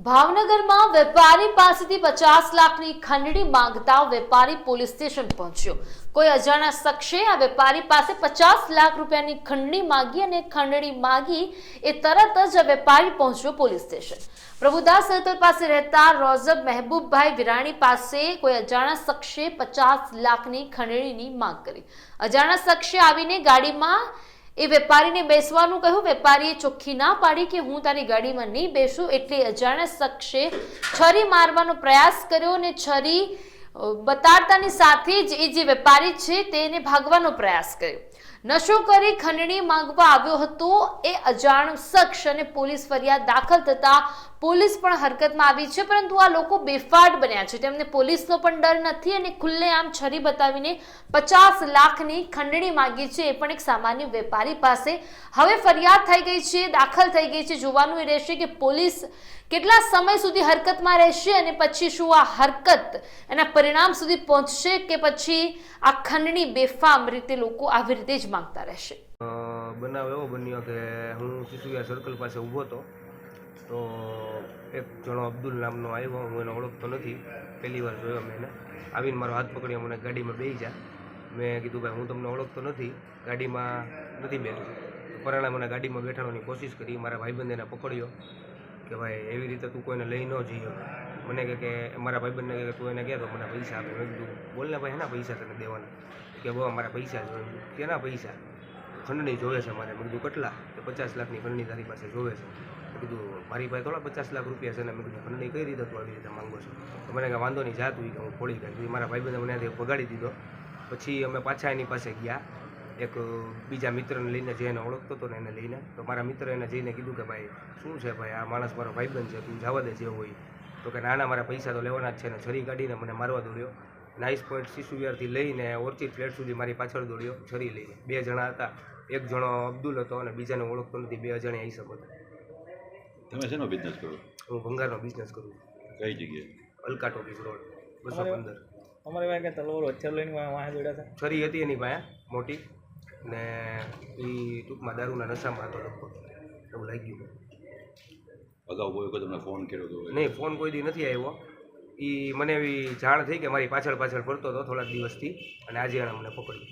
ભાવનગરમાં વેપારી પાસેથી 50 લાખની ખંડણી માંગતા વેપારી પોલીસ સ્ટેશન પહોંચ્યો। કોઈ અજાણ્યા શખ્સે આ વેપારી પાસે 50 લાખ રૂપિયાની ખંડણી માંગી અને ખંડણી માંગી એ તરત જ વેપારી પહોંચ્યો પોલીસ સ્ટેશન। પ્રભુદાસ સર્કલ પાસે રહેતા રોઝબ મહેબૂબભાઈ વિરાણી પાસે કોઈ અજાણ્યા શખ્સે 50 લાખની ખંડણીની માંગ કરી। અજાણ્યા શખ્સે આવીને ગાડીમાં એ વેપારીને બેસવાનું કહ્યું। વેપારીએ ચોખ્ખી ના પાડી કે હું તારી ગાડીમાં નહીં બેસું, એટલે અજાણ્યા શખ્સે છરી મારવાનો પ્રયાસ કર્યો અને છરી બતાડતાની સાથે જ એ જે વેપારી છે તેને ભાગવાનો પ્રયાસ કર્યો। નશો કરી ખંડણી માંગવા આવ્યો હતો એ અજાણ્યો શખ્સ અને પોલીસ ફરિયાદ દાખલ થતા પોલીસ પણ હરકતમાં આવી છે, પરંતુ આ લોકો બેફાડ બન્યા છે। તેમને પોલીસનો પણ ડર નથી અને ખુલ્લેઆમ છરી બતાવીને 50 લાખની ખંડણી માંગી છે, એ પણ એક સામાન્ય વેપારી પાસે। હવે ફરિયાદ થઈ ગઈ છે, દાખલ થઈ ગઈ છે। જોવાનું એ રહેશે કે પોલીસ કેટલા સમય સુધી હરકતમાં રહેશે અને પછી શું આ હરકત એના પરિણામ સુધી પહોંચશે કે પછી આ ખંડણી બેફામ રીતે લોકો આવી રીતે જ માંગતા રહેશે। બનાવ એવો બન્યો કે હું સિસુયા સર્કલ પાસે ઊભો હતો, તો એક જણો અબ્દુલ નામનો આવ્યો। હું એને ઓળખતો નથી, પહેલી વાર જોયો મેં એને। આવીને મારો હાથ પકડ્યો, મને ગાડીમાં બેસી જા। મેં કીધું ભાઈ હું તમને ઓળખતો નથી, ગાડીમાં નથી બેઠો। પરાણે મને ગાડીમાં બેઠાડવાની કોશિશ કરી। મારા ભાઈબંધ એને પકડ્યો કે ભાઈ એવી રીતે તું કોઈને લઈ ન જઈએ। મને કે મારા ભાઈબંધને કે તું એને કહે તો મને પૈસા આપે। મેં કીધું બોલને ભાઈ, એના પૈસા તને દેવાના? કે બહુ મારા પૈસા જોઈએ। કેના પૈસા? ખંડણી જોવે છે મારે। મેં કીધું કેટલા? કે 50 લાખની ખંડણી તારી પાસે જોવે છે। મેં કીધું મારી પાસે થોડા 50 લાખ રૂપિયા છે ને। મેં કીધું ખંડણી કઈ રીતે તું આવી રીતે માંગો છો? તો મને કે વાંધો નહીં, જાતું કે હું ખોળી કાઢી। મારા ભાઈબંધે મને ત્યાંથી ભગાડી દીધો। પછી અમે પાછા એની પાસે ગયા, એક બીજા મિત્રને લઈને, જે એને ઓળખતો હતો ને એને લઈને। તો મારા મિત્ર એને જઈને કીધું કે ભાઈ શું છે ભાઈ, આ માણસ મારો ભાઈબંધ છે, તું જવા દે જે હોય। તો કે નાના મારા પૈસા તો લેવાના જ છે ને। છરી કાઢીને મને મારવા દોડ્યો। નાઇસ પોઈન્ટ સિસુવિહારથી લઈને ઓર્ચિડ ફ્લેટ સુધી મારી પાછળ દોડ્યો છરી લઈને। બે જણા હતા, એક જણો અબ્દુલ હતો અને બીજાને ઓળખતો નથી। બે અજાણ્યા હિસાબ હતા। તમે શેનો બિઝનેસ કરો? હું ભંગારનો બિઝનેસ કરું છું। કઈ જગ્યાએ? Alka talkies road 215। અમારી પાસે તલવારો હથિયાર લઈને વાંહે દોડ્યા હતા। છરી હતી એની પાસે મોટી, ને એ ટૂંકમાં દારૂના નશામાં હતો લગભગ, એવું લાગ્યું। અગાઉ કોઈ વખત તમને ફોન કર્યો હતો? નહીં, ફોન કોઈ દી નથી આવ્યો। એ મને એવી જાણ થઈ કે મારી પાછળ ફરતો હતો થોડાક દિવસથી, અને આજે એણે મને પકડ્યો।